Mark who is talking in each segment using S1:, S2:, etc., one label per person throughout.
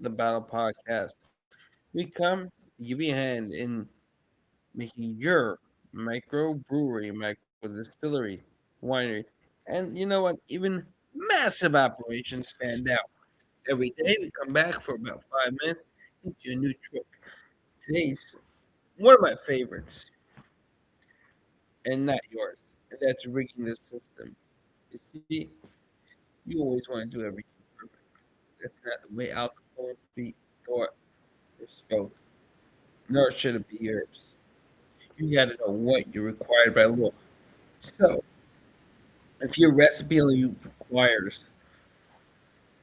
S1: the Battle Podcast. We come to give you a hand in making your microbrewery, micro distillery, winery, and you know what? Even massive operations stand out. Every day we come back for about 5 minutes into a new trick. Today's one of my favorites, and not yours, and that's rigging the system. You see, you always want to do everything perfect. That's not the way alcohol be taught or spoke, nor should it be yours. You got to know what you're required by law. So, if your recipe only requires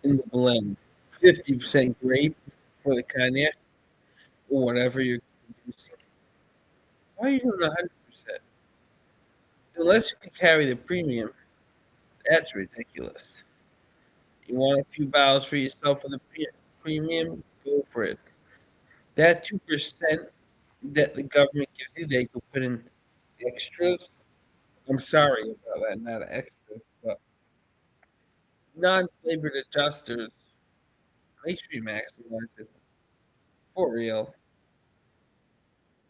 S1: in the blend 50% grape for the cognac or whatever you're producing, why are you doing 100%? Unless you can carry the premium, that's ridiculous. You want a few bottles for yourself for the premium? Go for it. That 2% that the government gives you, they could put in extras. I'm sorry about that, not extras, but non-flavored adjusters. Make sure you maximize it for real.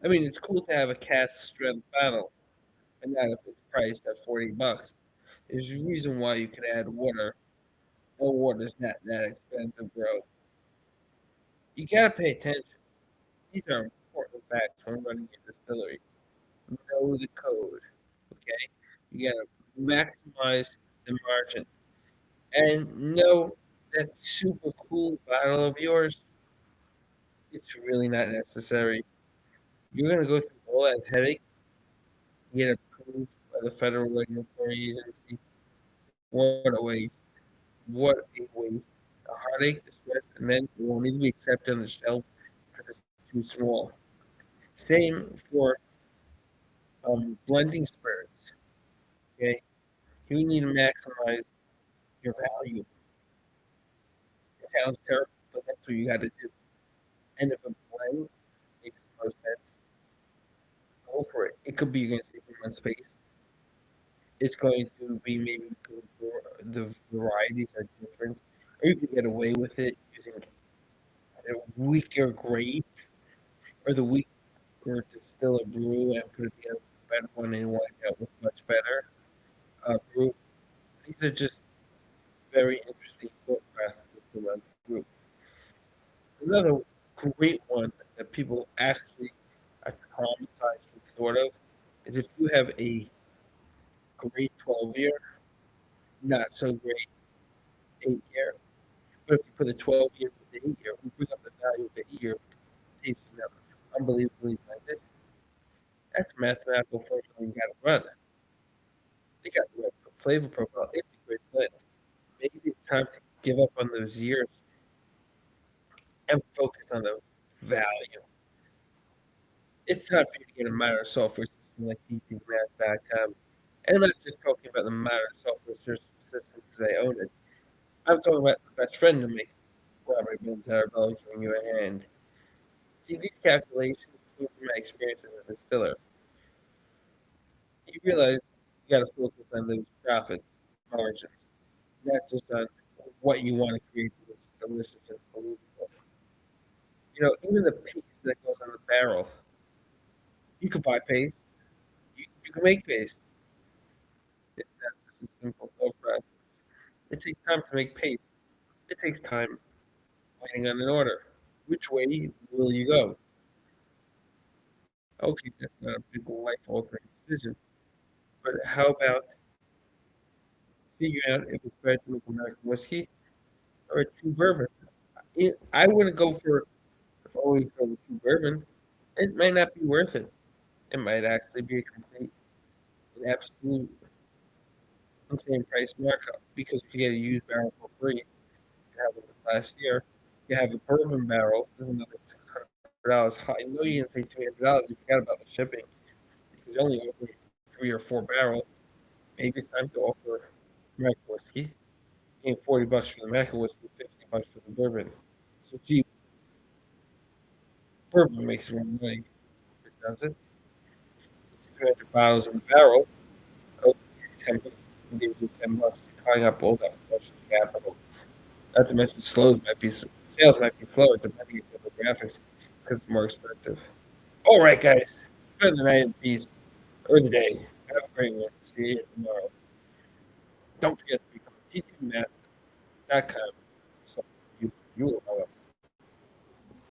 S1: I mean, it's cool to have a cast strength bottle, but not if it's priced at $40. There's a reason why you can add water. No water's not that expensive, bro. You gotta pay attention. These are important facts when running a distillery. Know the code, okay? You gotta maximize the margin. And know that super cool bottle of yours, it's really not necessary. You're gonna go through all that headache to get approved by the federal regulatory agency. What a waste. What a waste. A heartache, the stress, and then it won't even be accepted on the shelf because it's too small. Same for blending spirits. Okay, you need to maximize your value. It sounds terrible, but that's what you got to do. And if a blend makes no sense, go for it. It could be against on space. It's going to be maybe the varieties are different, or you can get away with it using a weaker grape or the weaker distiller brew and put together a better one and wind out with much better brew. These are just very interesting thought processes to run through. Another great one that people actually are traumatized from thought of is if you have a great 12 year, not so great 8 year. But if you put a 12 year with the 8 year, we bring up the value of the 8 year tastes now unbelievably blended. That's a mathematical formula you got to run. They got the right flavor profile. It's a great blend. Maybe it's time to give up on those years and focus on the value. It's time for you to get a modern software system like TTMath.com. And I'm not just talking about the modern software system because I own it. I'm talking about the best friend to me, Robert Montarabello, giving you a hand. See, these calculations came from my experience as a distiller. You realize you got to focus on those profits, margins, not just on what you want to create that's delicious and believable. Even the paste that goes on the barrel, you can buy paste, you can make paste. It's not such a simple thought process. It takes time to make paste. It takes time waiting on an order. Which way will you go? Okay, that's not a big life altering decision. But how about figuring out if it's better to make American whiskey or a true bourbon? I wouldn't go for always for the true bourbon. It might not be worth it. It might actually be a complete and absolute insane price markup because if you get a used barrel for free, you have it last year. You have a bourbon barrel, there's another $600 high. I know you didn't say $300. You forgot about the shipping because you only offer 3 or 4 barrels. Maybe it's time to offer American whiskey. Paying $40 for the American whiskey, $50 for the bourbon. So, gee, bourbon makes more money. It doesn't. It's 300 bottles in the barrel. Oh, it's $10. It gives you $10. You're tying up all that precious capital. Not to mention slows might be sales might be slower depending on demographics because it's more expensive. All right, guys, spend the night in peace or the day. Have a great one. See you tomorrow. Don't forget to become a t2math.com so you will know us.